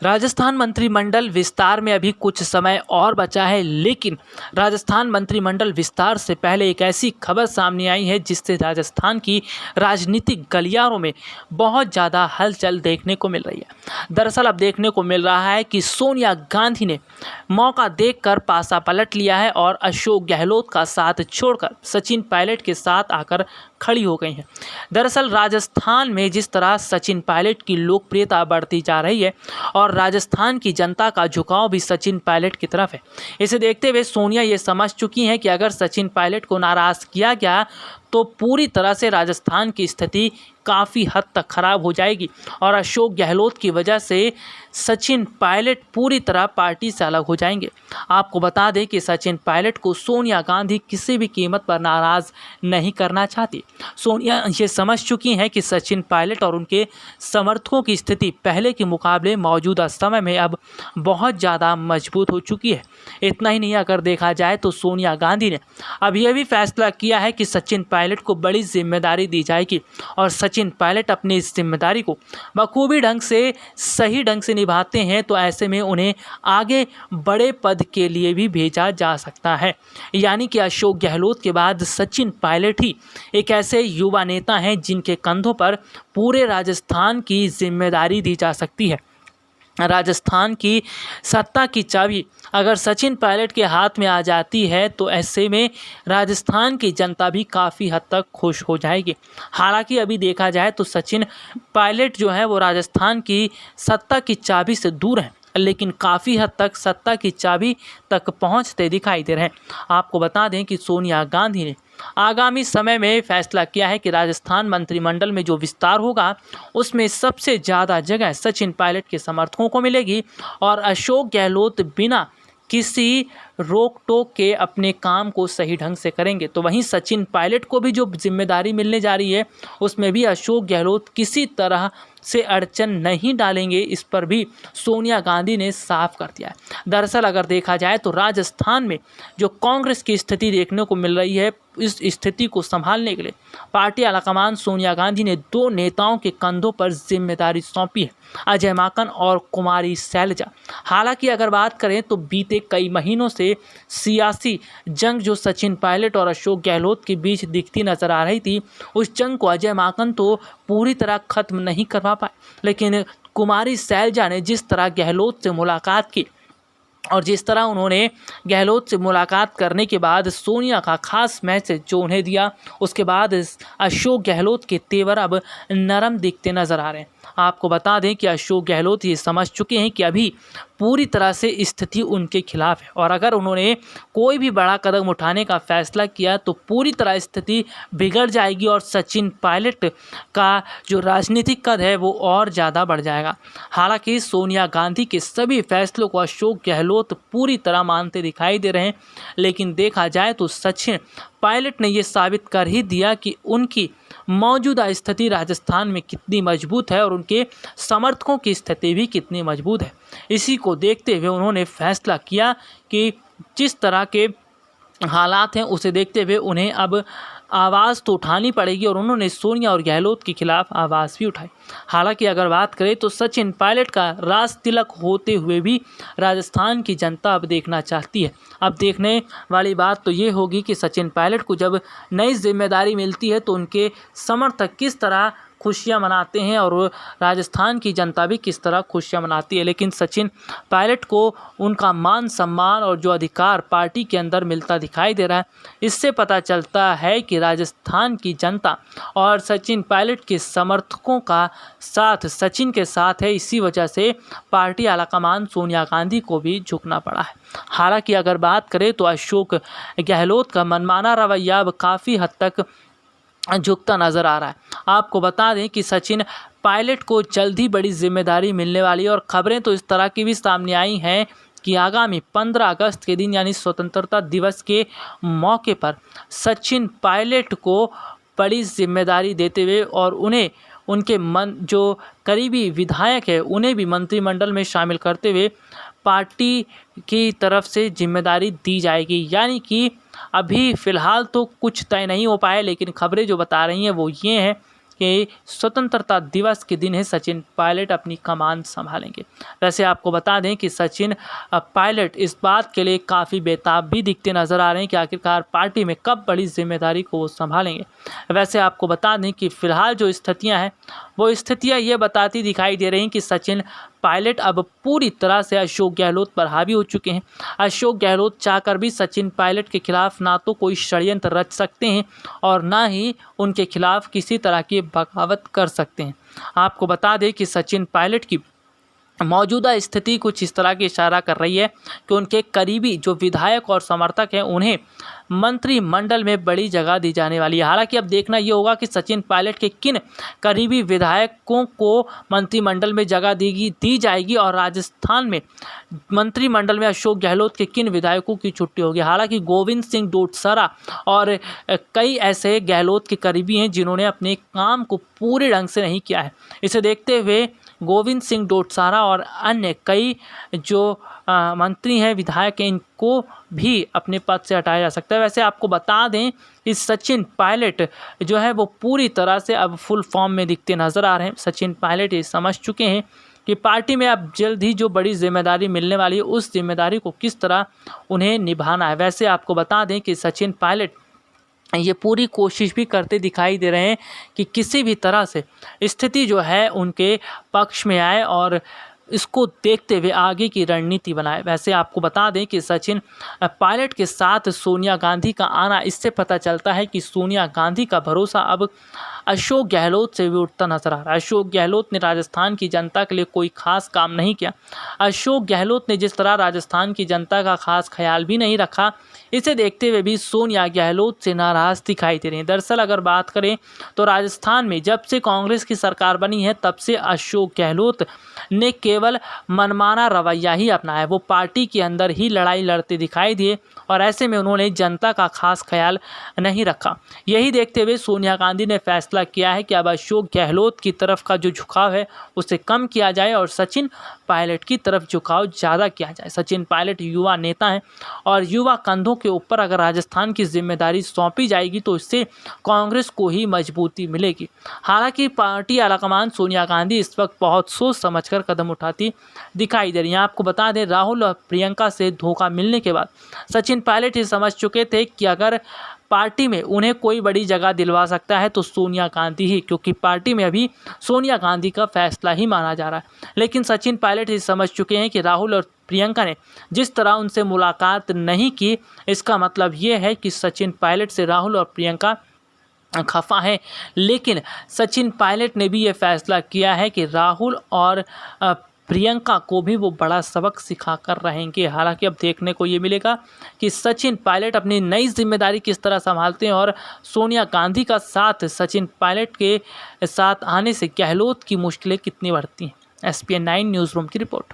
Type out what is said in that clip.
राजस्थान मंत्रिमंडल विस्तार में अभी कुछ समय और बचा है, लेकिन राजस्थान मंत्रिमंडल विस्तार से पहले एक ऐसी खबर सामने आई है जिससे राजस्थान की राजनीतिक गलियारों में बहुत ज़्यादा हलचल देखने को मिल रही है। दरअसल अब देखने को मिल रहा है कि सोनिया गांधी ने मौका देखकर पासा पलट लिया है और अशोक गहलोत का साथ छोड़कर सचिन पायलट के साथ आकर खड़ी हो गई हैं। दरअसल राजस्थान में जिस तरह सचिन पायलट की लोकप्रियता बढ़ती जा रही है और राजस्थान की जनता का झुकाव भी सचिन पायलट की तरफ है, इसे देखते हुए सोनिया ये समझ चुकी हैं कि अगर सचिन पायलट को नाराज़ किया गया तो पूरी तरह से राजस्थान की स्थिति काफ़ी हद तक ख़राब हो जाएगी और अशोक गहलोत की वजह से सचिन पायलट पूरी तरह पार्टी से अलग हो जाएंगे। आपको बता दें कि सचिन पायलट को सोनिया गांधी किसी भी कीमत पर नाराज़ नहीं करना चाहती। सोनिया ये समझ चुकी हैं कि सचिन पायलट और उनके समर्थकों की स्थिति पहले के मुकाबले मौजूदा समय में अब बहुत ज़्यादा मजबूत हो चुकी है। इतना ही नहीं, अगर देखा जाए तो सोनिया गांधी ने अब यह भी फैसला किया है कि सचिन पायलट को बड़ी जिम्मेदारी दी जाएगी और सचिन पायलट अपनी इस जिम्मेदारी को बखूबी ढंग से सही ढंग से निभाते हैं तो ऐसे में उन्हें आगे बड़े पद के लिए भी भेजा जा सकता है। यानी कि अशोक गहलोत के बाद सचिन पायलट ही एक ऐसे युवा नेता हैं जिनके कंधों पर पूरे राजस्थान की जिम्मेदारी दी जा सकती है। राजस्थान की सत्ता की चाबी अगर सचिन पायलट के हाथ में आ जाती है तो ऐसे में राजस्थान की जनता भी काफ़ी हद तक खुश हो जाएगी। हालांकि अभी देखा जाए तो सचिन पायलट जो है वो राजस्थान की सत्ता की चाबी से दूर हैं, लेकिन काफ़ी हद तक सत्ता की चाबी तक पहुंचते दिखाई दे रहे हैं। आपको बता दें कि सोनिया गांधी ने आगामी समय में फैसला किया है कि राजस्थान मंत्रिमंडल में जो विस्तार होगा उसमें सबसे ज़्यादा जगह सचिन पायलट के समर्थकों को मिलेगी और अशोक गहलोत बिना किसी रोक टोक के अपने काम को सही ढंग से करेंगे। तो वहीं सचिन पायलट को भी जो जिम्मेदारी मिलने जा रही है उसमें भी अशोक गहलोत किसी तरह से अड़चन नहीं डालेंगे, इस पर भी सोनिया गांधी ने साफ कर दिया है। दरअसल अगर देखा जाए तो राजस्थान में जो कांग्रेस की स्थिति देखने को मिल रही है, इस स्थिति को संभालने के लिए पार्टी आलाकमान सोनिया गांधी ने दो नेताओं के कंधों पर जिम्मेदारी सौंपी है, अजय माकन और कुमारी शैलजा। हालांकि अगर बात करें तो बीते कई महीनों से सियासी जंग जो सचिन पायलट और अशोक गहलोत के बीच दिखती नजर आ रही थी, उस जंग को अजय माकन तो पूरी तरह खत्म नहीं करवा पाए, लेकिन कुमारी शैलजा ने जिस तरह गहलोत से मुलाकात की और जिस तरह उन्होंने गहलोत से मुलाकात करने के बाद सोनिया का खास मैसेज जो उन्हें दिया, उसके बाद अशोक गहलोत के तेवर अब नरम दिखते नजर आ रहे हैं। आपको बता दें कि अशोक गहलोत ये समझ चुके हैं कि अभी पूरी तरह से स्थिति उनके खिलाफ है और अगर उन्होंने कोई भी बड़ा कदम उठाने का फैसला किया तो पूरी तरह स्थिति बिगड़ जाएगी और सचिन पायलट का जो राजनीतिक कद है वो और ज़्यादा बढ़ जाएगा। हालांकि सोनिया गांधी के सभी फैसलों को अशोक गहलोत पूरी तरह मानते दिखाई दे रहे हैं, लेकिन देखा जाए तो सचिन पायलट ने ये साबित कर ही दिया कि उनकी मौजूदा स्थिति राजस्थान में कितनी मजबूत है और उनके समर्थकों की स्थिति भी कितनी मजबूत है। इसी को देखते हुए उन्होंने फैसला किया कि जिस तरह के हालात हैं उसे देखते हुए उन्हें अब आवाज़ तो उठानी पड़ेगी और उन्होंने सोनिया और गहलोत के खिलाफ आवाज़ भी उठाई। हालांकि अगर बात करें तो सचिन पायलट का राज तिलक होते हुए भी राजस्थान की जनता अब देखना चाहती है। अब देखने वाली बात तो ये होगी कि सचिन पायलट को जब नई जिम्मेदारी मिलती है तो उनके समर्थक किस तरह खुशियां मनाते हैं और राजस्थान की जनता भी किस तरह खुशियां मनाती है। लेकिन सचिन पायलट को उनका मान सम्मान और जो अधिकार पार्टी के अंदर मिलता दिखाई दे रहा है, इससे पता चलता है कि राजस्थान की जनता और सचिन पायलट के समर्थकों का साथ सचिन के साथ है। इसी वजह से पार्टी आलाकमान सोनिया गांधी को भी झुकना पड़ा है। हालांकि अगर बात करें तो अशोक गहलोत का मनमाना रवैया अब काफ़ी हद तक झुकता नज़र आ रहा है। आपको बता दें कि सचिन पायलट को जल्द ही बड़ी जिम्मेदारी मिलने वाली है और खबरें तो इस तरह की भी सामने आई हैं कि आगामी 15 अगस्त के दिन यानी स्वतंत्रता दिवस के मौके पर सचिन पायलट को बड़ी जिम्मेदारी देते हुए और उन्हें उनके जो करीबी विधायक है उन्हें भी मंत्रिमंडल में शामिल करते हुए पार्टी की तरफ से जिम्मेदारी दी जाएगी। यानी कि अभी फ़िलहाल तो कुछ तय नहीं हो पाए, लेकिन खबरें जो बता रही हैं वो ये हैं कि स्वतंत्रता दिवस के दिन ही सचिन पायलट अपनी कमान संभालेंगे। वैसे आपको बता दें कि सचिन पायलट इस बात के लिए काफ़ी बेताब भी दिखते नज़र आ रहे हैं कि आखिरकार पार्टी में कब बड़ी जिम्मेदारी को वो संभालेंगे। वैसे आपको बता दें कि फिलहाल जो स्थितियां हैं वो स्थितियां ये बताती दिखाई दे रही हैं कि सचिन पायलट अब पूरी तरह से अशोक गहलोत पर हावी हो चुके हैं। अशोक गहलोत चाहकर भी सचिन पायलट के खिलाफ ना तो कोई षड्यंत्र रच सकते हैं और ना ही उनके खिलाफ किसी तरह की बगावत कर सकते हैं। आपको बता दें कि सचिन पायलट की मौजूदा स्थिति कुछ इस तरह की इशारा कर रही है कि उनके करीबी जो विधायक और समर्थक हैं उन्हें मंत्रिमंडल में बड़ी जगह दी जाने वाली है। हालांकि अब देखना ये होगा कि सचिन पायलट के किन करीबी विधायकों को मंत्रिमंडल में जगह दी जाएगी और राजस्थान में मंत्रिमंडल में अशोक गहलोत के किन विधायकों की छुट्टी होगी। हालांकि गोविंद सिंह डोटासरा और कई ऐसे गहलोत के करीबी हैं जिन्होंने अपने काम को पूरे ढंग से नहीं किया है। इसे देखते हुए गोविंद सिंह डोटासरा और अन्य कई जो मंत्री हैं, विधायक हैं, इनको भी अपने पद से हटाया जा सकता है। वैसे आपको बता दें कि सचिन पायलट जो है वो पूरी तरह से अब फुल फॉर्म में दिखते नज़र आ रहे हैं। सचिन पायलट ये समझ चुके हैं कि पार्टी में अब जल्द ही जो बड़ी जिम्मेदारी मिलने वाली है उस जिम्मेदारी को किस तरह उन्हें निभाना है। वैसे आपको बता दें कि सचिन पायलट ये पूरी कोशिश भी करते दिखाई दे रहे हैं कि किसी भी तरह से स्थिति जो है उनके पक्ष में आए और इसको देखते हुए आगे की रणनीति बनाए। वैसे आपको बता दें कि सचिन पायलट के साथ सोनिया गांधी का आना, इससे पता चलता है कि सोनिया गांधी का भरोसा अब अशोक गहलोत से भी उठता नजर आ रहा है। अशोक गहलोत ने राजस्थान की जनता के लिए कोई खास काम नहीं किया। अशोक गहलोत ने जिस तरह राजस्थान की जनता का खास ख्याल भी नहीं रखा, इसे देखते हुए भी सोनिया गहलोत से नाराज दिखाई दे रही हैं। दरअसल अगर बात करें तो राजस्थान में जब से कांग्रेस की सरकार बनी है तब से अशोक गहलोत ने केवल मनमाना रवैया ही अपनाया। वो पार्टी के अंदर ही लड़ाई लड़ते दिखाई दिए और ऐसे में उन्होंने जनता का खास ख्याल नहीं रखा। यही देखते हुए सोनिया गांधी ने फैसला किया है कि अब अशोक गहलोत की तरफ का जो झुकाव है उसे कम किया जाए और सचिन पायलट की तरफ झुकाव ज़्यादा किया जाए। सचिन पायलट युवा नेता हैं और युवा कंधों के ऊपर अगर राजस्थान की जिम्मेदारी सौंपी जाएगी तो इससे कांग्रेस को ही मजबूती मिलेगी। हालांकि पार्टी आलाकमान सोनिया गांधी इस वक्त बहुत सोच समझकर कदम उठाती दिखाई दे रही हैं। आपको बता दें राहुल और प्रियंका से धोखा मिलने के बाद सचिन पायलट ये समझ चुके थे कि अगर पार्टी में उन्हें कोई बड़ी जगह दिलवा सकता है तो सोनिया गांधी ही, क्योंकि पार्टी में अभी सोनिया गांधी का फैसला ही माना जा रहा है। लेकिन सचिन पायलट ये समझ चुके हैं कि राहुल और प्रियंका ने जिस तरह उनसे मुलाकात नहीं की, इसका मतलब ये है कि सचिन पायलट से राहुल और प्रियंका खफा है। लेकिन सचिन पायलट ने भी ये फैसला किया है कि राहुल और प्रियंका को भी वो बड़ा सबक सिखाकर रहेंगे। हालांकि अब देखने को ये मिलेगा कि सचिन पायलट अपनी नई जिम्मेदारी किस तरह संभालते हैं और सोनिया गांधी का साथ सचिन पायलट के साथ आने से गहलोत की मुश्किलें कितनी बढ़ती हैं। SPN 9 न्यूज़ रूम की रिपोर्ट।